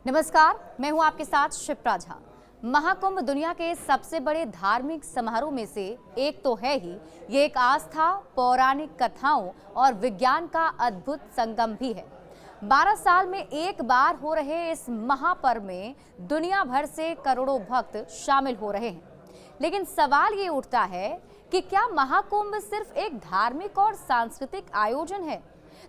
नमस्कार, मैं हूं आपके साथ शिप्रा झा। महाकुंभ दुनिया के सबसे बड़े धार्मिक समारोह में से एक तो है ही, ये एक आस्था, पौराणिक कथाओं और विज्ञान का अद्भुत संगम भी है। 12 साल में एक बार हो रहे इस महापर्व में दुनिया भर से करोड़ों भक्त शामिल हो रहे हैं। लेकिन सवाल ये उठता है कि क्या महाकुंभ सिर्फ एक धार्मिक और सांस्कृतिक आयोजन है?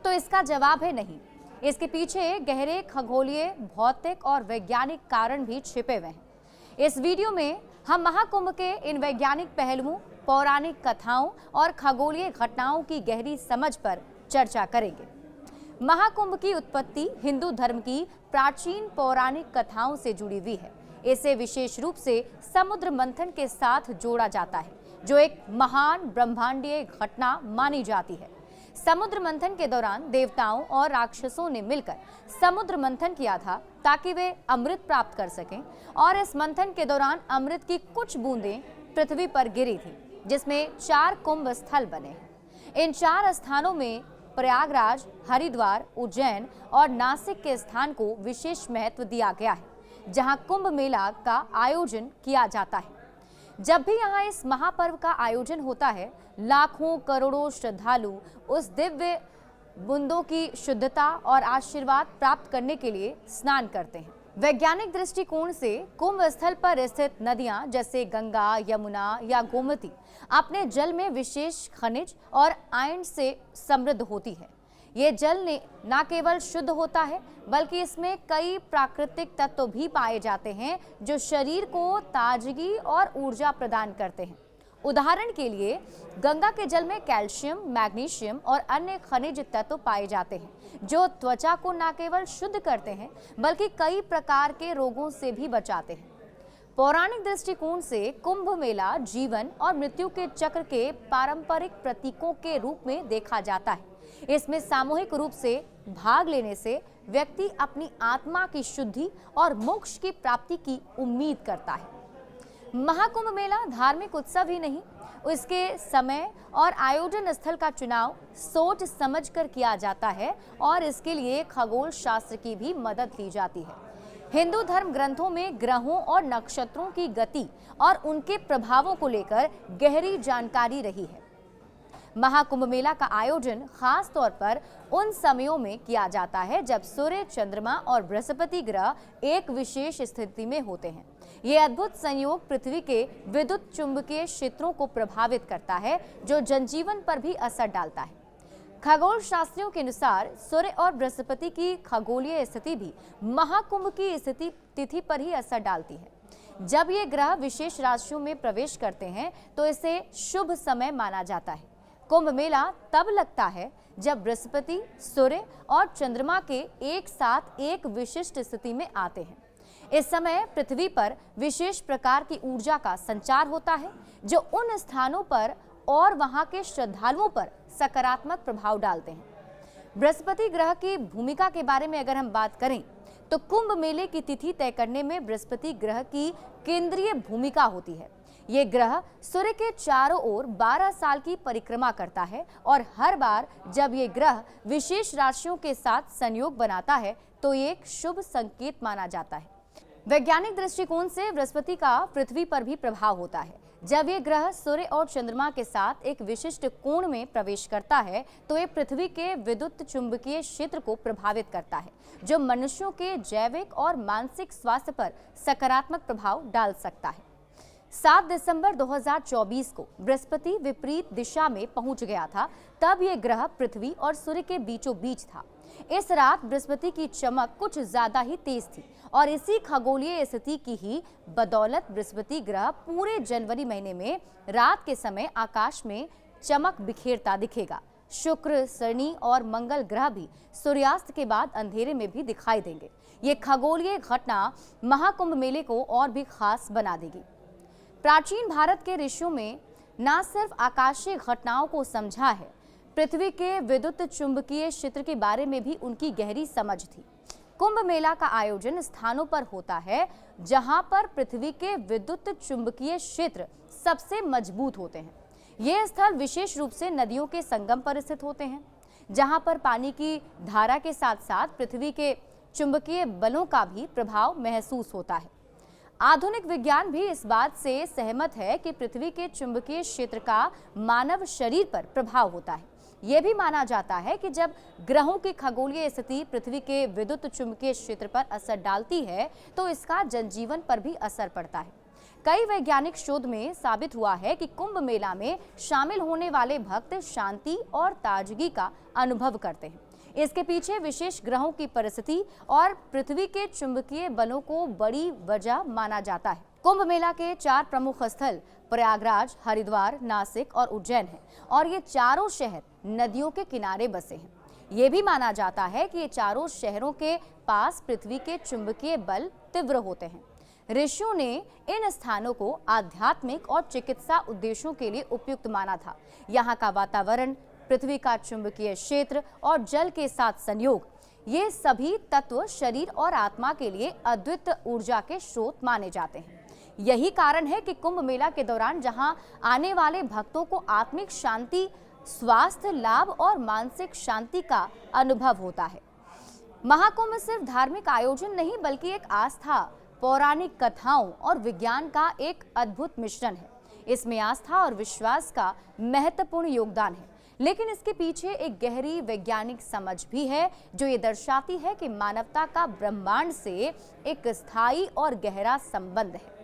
तो इसका जवाब है नहीं। इसके पीछे गहरे खगोलीय, भौतिक और वैज्ञानिक कारण भी छिपे हुए हैं। इस वीडियो में हम महाकुंभ के इन वैज्ञानिक पहलुओं, पौराणिक कथाओं और खगोलीय घटनाओं की गहरी समझ पर चर्चा करेंगे। महाकुंभ की उत्पत्ति हिंदू धर्म की प्राचीन पौराणिक कथाओं से जुड़ी हुई है। इसे विशेष रूप से समुद्र मंथन के साथ जोड़ा जाता है, जो एक महान ब्रह्मांडीय घटना मानी जाती है। समुद्र मंथन के दौरान देवताओं और राक्षसों ने मिलकर समुद्र मंथन किया था ताकि वे अमृत प्राप्त कर सकें, और इस मंथन के दौरान अमृत की कुछ बूंदें पृथ्वी पर गिरी थी, जिसमें 4 कुंभ स्थल बने हैं। इन 4 स्थानों में प्रयागराज, हरिद्वार, उज्जैन और नासिक के स्थान को विशेष महत्व दिया गया है, जहां कुंभ मेला का आयोजन किया जाता है। जब भी यहाँ इस महापर्व का आयोजन होता है, लाखों करोड़ों श्रद्धालु उस दिव्य बूंदों की शुद्धता और आशीर्वाद प्राप्त करने के लिए स्नान करते हैं। वैज्ञानिक दृष्टिकोण से कुंभ स्थल पर स्थित नदियां जैसे गंगा, यमुना या गोमती अपने जल में विशेष खनिज और आयरन से समृद्ध होती है। ये जल न केवल शुद्ध होता है, बल्कि इसमें कई प्राकृतिक तत्व भी पाए जाते हैं जो शरीर को ताजगी और ऊर्जा प्रदान करते हैं। उदाहरण के लिए गंगा के जल में कैल्शियम, मैग्नीशियम और अन्य खनिज तत्व पाए जाते हैं, जो त्वचा को न केवल शुद्ध करते हैं, बल्कि कई प्रकार के रोगों से भी बचाते हैं। पौराणिक दृष्टिकोण से कुंभ मेला जीवन और मृत्यु के चक्र के पारंपरिक प्रतीकों के रूप में देखा जाता है। इसमें सामूहिक रूप से भाग लेने से व्यक्ति अपनी आत्मा की शुद्धि और मोक्ष की प्राप्ति की उम्मीद करता है। महाकुंभ मेला धार्मिक उत्सव ही नहीं, इसके समय और आयोजन स्थल का चुनाव सोच समझकर किया जाता है, और इसके लिए खगोल शास्त्र की भी मदद ली जाती है। हिंदू धर्म ग्रंथों में ग्रहों और नक्षत्रों की गति और उनके प्रभावों को लेकर गहरी जानकारी रही है। महाकुंभ मेला का आयोजन खास तौर पर उन समयों में किया जाता है जब सूर्य, चंद्रमा और बृहस्पति ग्रह एक विशेष स्थिति में होते हैं। ये अद्भुत संयोग पृथ्वी के विद्युत चुंबकीय क्षेत्रों को प्रभावित करता है, जो जनजीवन पर भी असर डालता है। खगोल शास्त्रियों के अनुसार सूर्य और बृहस्पति की खगोलीय स्थिति भी महाकुंभ की स्थिति तिथि पर ही असर डालती है। जब ये ग्रह विशेष राशियों में प्रवेश करते हैं तो इसे शुभ समय माना जाता है। कुंभ मेला तब लगता है जब बृहस्पति, सूर्य और चंद्रमा के एक साथ एक विशिष्ट स्थिति में आते हैं। इस समय पृथ्वी पर विशेष प्रकार की ऊर्जा का संचार होता है, जो उन स्थानों पर और वहां के श्रद्धालुओं पर सकारात्मक प्रभाव डालते हैं। बृहस्पति ग्रह की भूमिका के बारे में अगर हम बात करें तो कुंभ मेले की तिथि तय करने में बृहस्पति ग्रह की केंद्रीय भूमिका होती है। ये ग्रह सूर्य के चारों ओर 12 साल की परिक्रमा करता है, और हर बार जब ये ग्रह विशेष राशियों के साथ संयोग बनाता है तो ये एक शुभ संकेत माना जाता है। वैज्ञानिक दृष्टिकोण से बृहस्पति का पृथ्वी पर भी प्रभाव होता है। जब ये ग्रह सूर्य और चंद्रमा के साथ एक विशिष्ट कोण में प्रवेश करता है तो ये पृथ्वी के विद्युत चुंबकीय क्षेत्र को प्रभावित करता है, जो मनुष्यों के जैविक और मानसिक स्वास्थ्य पर सकारात्मक प्रभाव डाल सकता है। 7 दिसंबर 2024 को बृहस्पति विपरीत दिशा में पहुंच गया था। तब यह ग्रह पृथ्वी और सूर्य के बीचों बीच था। इस रात बृहस्पति की चमक कुछ ज्यादा ही तेज थी, और इसी खगोलीय स्थिति की ही बदौलत बृहस्पति ग्रह पूरे जनवरी महीने में रात के समय आकाश में चमक बिखेरता दिखेगा। शुक्र, शनि और मंगल ग्रह भी सूर्यास्त के बाद अंधेरे में भी दिखाई देंगे। ये खगोलीय घटना महाकुंभ मेले को और भी खास बना देगी। प्राचीन भारत के ऋषियों में न सिर्फ आकाशीय घटनाओं को समझा है, पृथ्वी के विद्युत चुंबकीय क्षेत्र के बारे में भी उनकी गहरी समझ थी। कुंभ मेला का आयोजन स्थानों पर होता है जहां पर पृथ्वी के विद्युत चुंबकीय क्षेत्र सबसे मजबूत होते हैं। ये स्थल विशेष रूप से नदियों के संगम पर स्थित होते हैं, जहां पर पानी की धारा के साथ साथ पृथ्वी के चुंबकीय बलों का भी प्रभाव महसूस होता है। आधुनिक विज्ञान भी इस बात से सहमत है कि पृथ्वी के चुंबकीय क्षेत्र का मानव शरीर पर प्रभाव होता है। यह भी माना जाता है कि जब ग्रहों की खगोलीय स्थिति पृथ्वी के विद्युत चुंबकीय क्षेत्र पर असर डालती है तो इसका जनजीवन पर भी असर पड़ता है। कई वैज्ञानिक शोध में साबित हुआ है कि कुंभ मेला में शामिल होने वाले भक्त शांति और ताजगी का अनुभव करते हैं। इसके पीछे विशेष ग्रहों की परिस्थिति और पृथ्वी के चुंबकीय बलों को बड़ी वजह माना जाता है। कुंभ मेला के 4 प्रमुख स्थल प्रयागराज, हरिद्वार, नासिक और उज्जैन हैं और ये चारों शहर नदियों के किनारे बसे हैं। ये भी माना जाता है कि ये चारों शहरों के पास पृथ्वी के चुंबकीय बल तीव्र होते हैं। ऋषियों ने इन स्थानों को आध्यात्मिक और चिकित्सा उद्देश्यों के लिए उपयुक्त माना था। यहाँ का वातावरण, पृथ्वी का चुंबकीय क्षेत्र और जल के साथ संयोग, ये सभी तत्व शरीर और आत्मा के लिए अद्वितीय ऊर्जा के स्रोत माने जाते हैं। यही कारण है कि कुंभ मेला के दौरान जहां आने वाले भक्तों को आत्मिक शांति, स्वास्थ्य लाभ और मानसिक शांति का अनुभव होता है। महाकुंभ सिर्फ धार्मिक आयोजन नहीं बल्कि एक आस्था, पौराणिक कथाओं और विज्ञान का एक अद्भुत मिश्रण है। इसमें आस्था और विश्वास का महत्वपूर्ण योगदान है, लेकिन इसके पीछे एक गहरी वैज्ञानिक समझ भी है जो ये दर्शाती है कि मानवता का ब्रह्मांड से एक स्थायी और गहरा संबंध है।